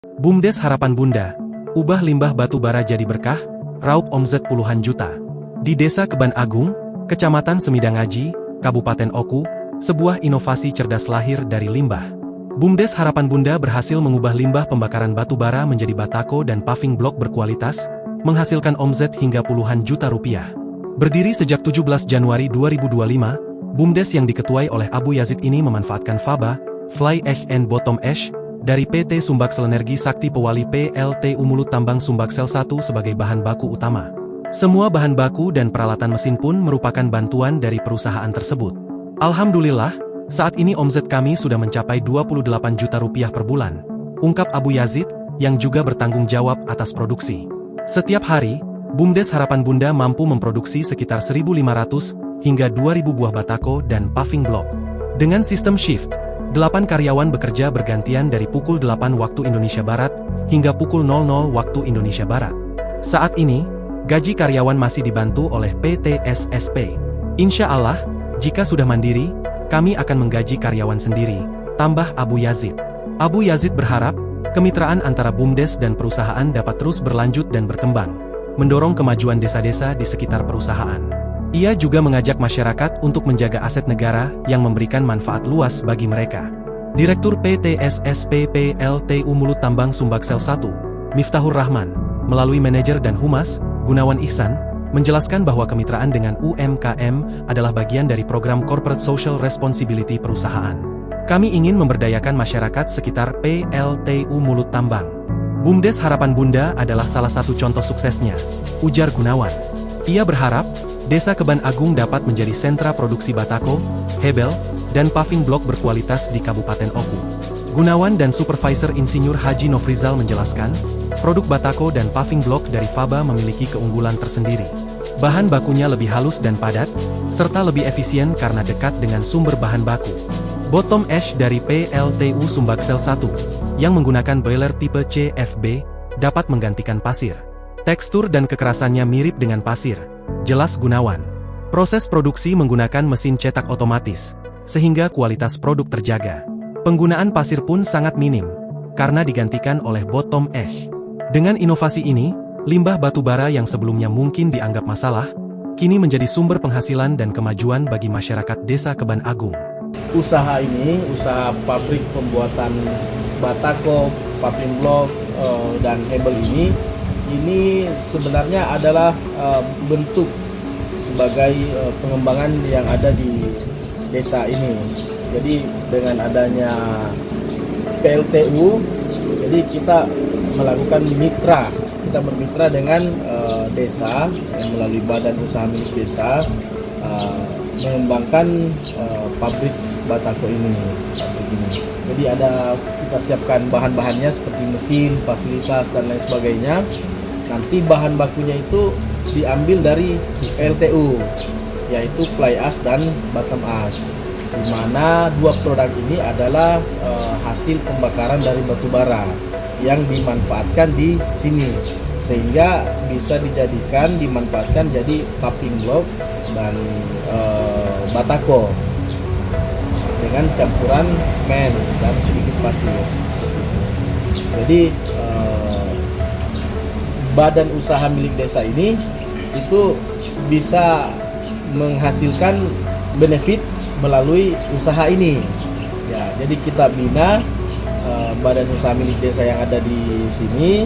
BUMDes Harapan Bunda, ubah limbah batu bara jadi berkah, raup omzet puluhan juta. Di Desa Keban Agung, Kecamatan Semidangaji, Kabupaten Oku, sebuah inovasi cerdas lahir dari limbah. BUMDes Harapan Bunda berhasil mengubah limbah pembakaran batu bara menjadi batako dan paving block berkualitas, menghasilkan omzet hingga puluhan juta rupiah. Berdiri sejak 17 Januari 2025, BUMDes yang diketuai oleh Abu Yazid ini memanfaatkan faba, fly ash and bottom ash, dari PT Sumbaksel Energi Sakti Pewali PLTU Mulut Tambang Sumbaksel 1 sebagai bahan baku utama. Semua bahan baku dan peralatan mesin pun merupakan bantuan dari perusahaan tersebut. Alhamdulillah, saat ini omzet kami sudah mencapai 28 juta rupiah per bulan, ungkap Abu Yazid, yang juga bertanggung jawab atas produksi. Setiap hari, BUMDes Harapan Bunda mampu memproduksi sekitar 1.500 hingga 2.000 buah batako dan paving block. Dengan sistem shift, 8 karyawan bekerja bergantian dari pukul 8 waktu Indonesia Barat, hingga pukul 00 waktu Indonesia Barat. Saat ini, gaji karyawan masih dibantu oleh PT SSP. Insya Allah, jika sudah mandiri, kami akan menggaji karyawan sendiri, tambah Abu Yazid. Abu Yazid berharap, kemitraan antara BUMDes dan perusahaan dapat terus berlanjut dan berkembang, mendorong kemajuan desa-desa di sekitar perusahaan. Ia juga mengajak masyarakat untuk menjaga aset negara yang memberikan manfaat luas bagi mereka. Direktur PT SSP PLTU Mulut Tambang Sumbaksel 1, Miftahur Rahman, melalui manajer dan humas, Gunawan Ihsan, menjelaskan bahwa kemitraan dengan UMKM adalah bagian dari program Corporate Social Responsibility perusahaan. Kami ingin memberdayakan masyarakat sekitar PLTU Mulut Tambang. BUMDes Harapan Bunda adalah salah satu contoh suksesnya, ujar Gunawan. Ia berharap, Desa Keban Agung dapat menjadi sentra produksi batako, hebel, dan paving block berkualitas di Kabupaten Oku. Gunawan dan Supervisor Insinyur Haji Nofrizal menjelaskan, produk batako dan paving block dari faba memiliki keunggulan tersendiri. Bahan bakunya lebih halus dan padat, serta lebih efisien karena dekat dengan sumber bahan baku. Bottom ash dari PLTU Sumbaksel 1, yang menggunakan boiler tipe CFB, dapat menggantikan pasir. Tekstur dan kekerasannya mirip dengan pasir, jelas Gunawan. Proses produksi menggunakan mesin cetak otomatis, sehingga kualitas produk terjaga. Penggunaan pasir pun sangat minim, karena digantikan oleh bottom ash. Dengan inovasi ini, limbah batu bara yang sebelumnya mungkin dianggap masalah, kini menjadi sumber penghasilan dan kemajuan bagi masyarakat Desa Keban Agung. Usaha ini, usaha pabrik pembuatan batako, paving block, dan hebel ini sebenarnya adalah bentuk sebagai pengembangan yang ada di desa ini. Jadi dengan adanya PLTU, jadi kita melakukan mitra, kita bermitra dengan desa yang melalui badan usaha milik desa mengembangkan pabrik batako ini. Jadi kita siapkan bahan-bahannya seperti mesin, fasilitas dan lain sebagainya. Nanti bahan bakunya itu diambil dari PLTU, yaitu fly ash dan bottom ash, di mana dua produk ini adalah hasil pembakaran dari batu bara yang dimanfaatkan di sini, sehingga bisa dimanfaatkan jadi paving block dan batako dengan campuran semen dan sedikit pasir. Jadi badan usaha milik desa ini itu bisa menghasilkan benefit melalui usaha ini. Ya, jadi kita bina badan usaha milik desa yang ada di sini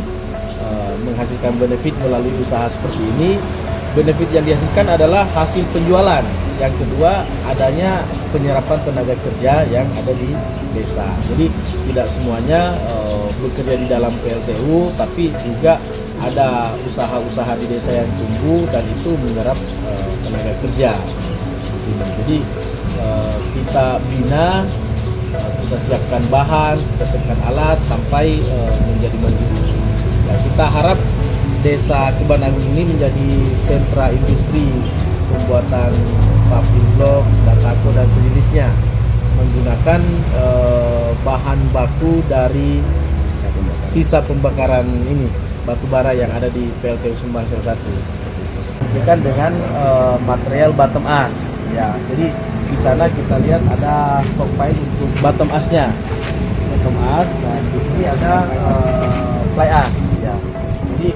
menghasilkan benefit melalui usaha seperti ini. Benefit yang dihasilkan adalah hasil penjualan. Yang kedua, adanya penyerapan tenaga kerja yang ada di desa. Jadi tidak semuanya bekerja di dalam PLTU, tapi juga ada usaha-usaha di desa yang tumbuh dan itu menyerap tenaga kerja di sini. Jadi kita bina, kita siapkan bahan, kita siapkan alat sampai menjadi mandiri. Nah, kita harap Desa Keban Agung ini menjadi sentra industri pembuatan paving block, batako dan sejenisnya, menggunakan bahan baku dari sisa pembakaran ini, batu bara yang ada di PLTU Sumbaksel 1. Diberikan dengan material bottom ash. Ya, jadi di sana kita lihat ada stockpile untuk bottom ashnya. Bottom as, dan di sini ada fly ash ya. Jadi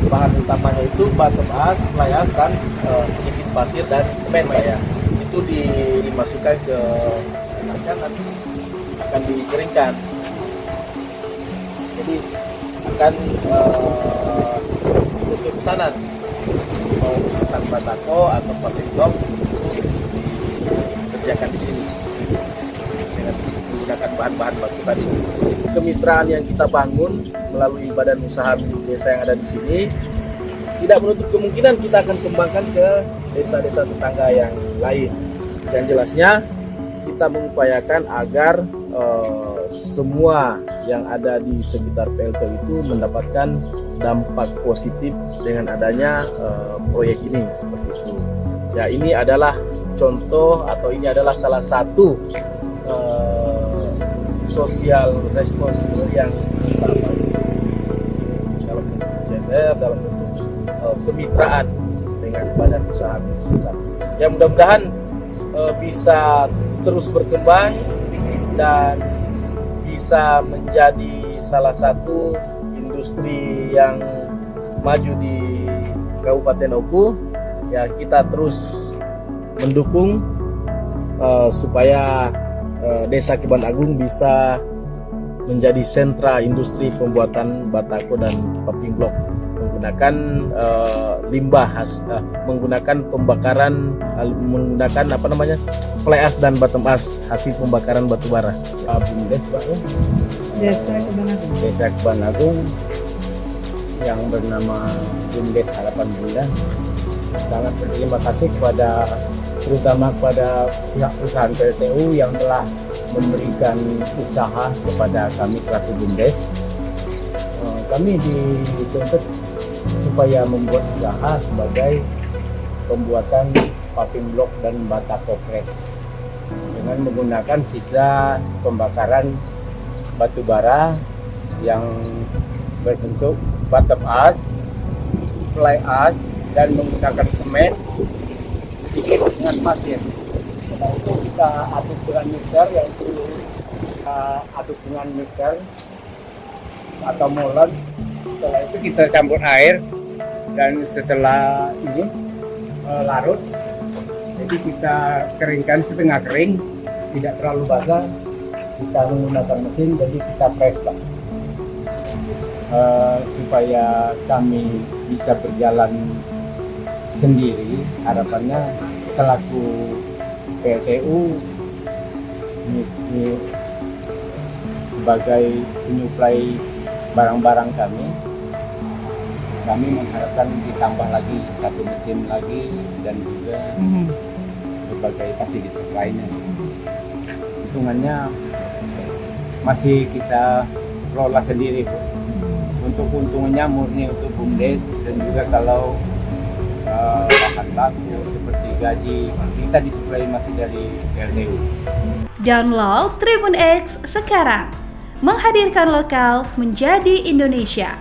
bahan utamanya itu bottom as, fly ash, dan sedikit pasir dan semen Pak ya. Itu dimasukkan ke nanti akan dikeringkan. Jadi akan sesuai pesanan, mau pesan batako atau paving block itu dikerjakan di sini dengan menggunakan bahan-bahan baku tadi. Kemitraan yang kita bangun melalui badan usaha milik desa yang ada di sini tidak menutup kemungkinan kita akan kembangkan ke desa-desa tetangga yang lain. Yang jelasnya kita mengupayakan agar semua yang ada di sekitar PLTU itu mendapatkan dampak positif dengan adanya proyek ini, seperti itu. Ya, ini adalah contoh atau ini adalah salah satu social responsible yang kita bangun dalam bentuk CSR, dalam bentuk kemitraan dengan badan usaha desa. Ya, mudah-mudahan bisa terus berkembang dan bisa menjadi salah satu industri yang maju di Kabupaten Oku. Ya, kita terus mendukung supaya Desa Keban Agung bisa menjadi sentra industri pembuatan batako dan paving block menggunakan limbah menggunakan pembakaran, menggunakan fly ash dan bottom ash hasil pembakaran batu bara. BUMDes Pak ya? Desa Keban Agung yang bernama BUMDes Harapan Bunda sangat berterima kasih terutama kepada pihak perusahaan PLTU yang telah memberikan usaha kepada kami selaku BUMDes. Kami dituntut supaya membuat usaha sebagai pembuatan paving block dan batako press dengan menggunakan sisa pembakaran batu bara yang berbentuk bottom ash, fly ash, dan menggunakan semen sedikit dengan pasir. Setelah itu kita aduk dengan mixer, yaitu aduk dengan mixer atau molen. Setelah itu kita campur air, dan setelah ini larut, jadi kita keringkan setengah kering, tidak terlalu basah. Kita menggunakan mesin, jadi kita press Pak, supaya kami bisa berjalan sendiri. Harapannya selaku PLTU sebagai penyuplai barang-barang kami mengharapkan ditambah lagi satu mesin lagi dan juga berbagai fasilitas lainnya. Hitungannya masih kita kelola sendiri Bu. Untuk keuntungannya murni untuk BUMDes, dan juga kalau bahan baku seperti gaji kita disuplai masih dari PLTU. Download Tribun X sekarang, menghadirkan lokal menjadi Indonesia.